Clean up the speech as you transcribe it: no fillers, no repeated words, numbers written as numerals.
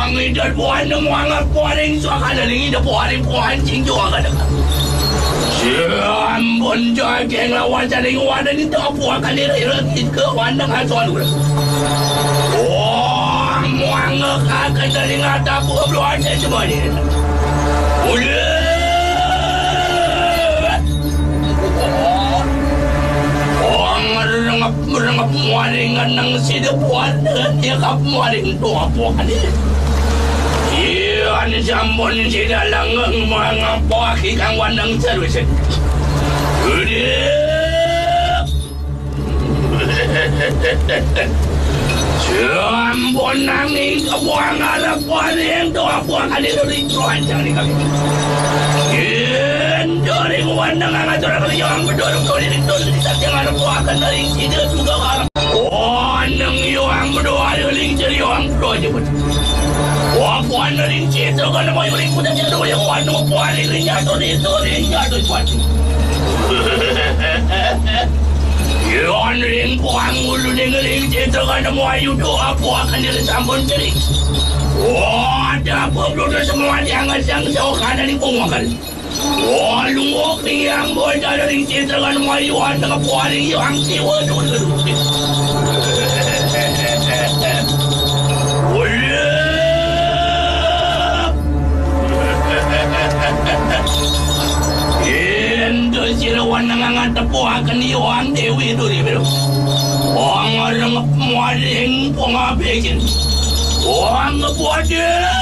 Ang idat buwan ng mga puwaring suaka na rin ito puwaring puwan chingjuwa ka na. Siyambon joy keng lawan sa lingwan na nito puwa ka nila irakit ka wan ng hasuan ko. Mga kakadaling ata po abluan sa semua ni. Merengap muaringan ng sidapuan dengan yakap muaring doa puan ni. Iyan sambon sidalang mga pawaki kang wanang servisen. Sambon nanging kabuang alap puan yang doa puan kanila rin tuan cari kami. Dari wanang ngatur yang berdorong kau ini tu kita jangan buatkan dari sini juga harap. Wanang yang berdoa dari jadi orang berdoa je pun. Puan dari sini kan mau yang kita jadi yang wanang puan ini jatuh kuat. Yang ring puan mulu dengan ring itu kan mau yang doa puan kan dari sambun jadi. Ada apa berdoa semua jangan jauh dari penguakan. Lungok ni yang bodoh dari cinta dengan mayuan dengan puan yang siwa dulu. Endo silawan nangangat puan kan yang dewi dulu. Orang orang muaring pengabekin. Orang buat dia.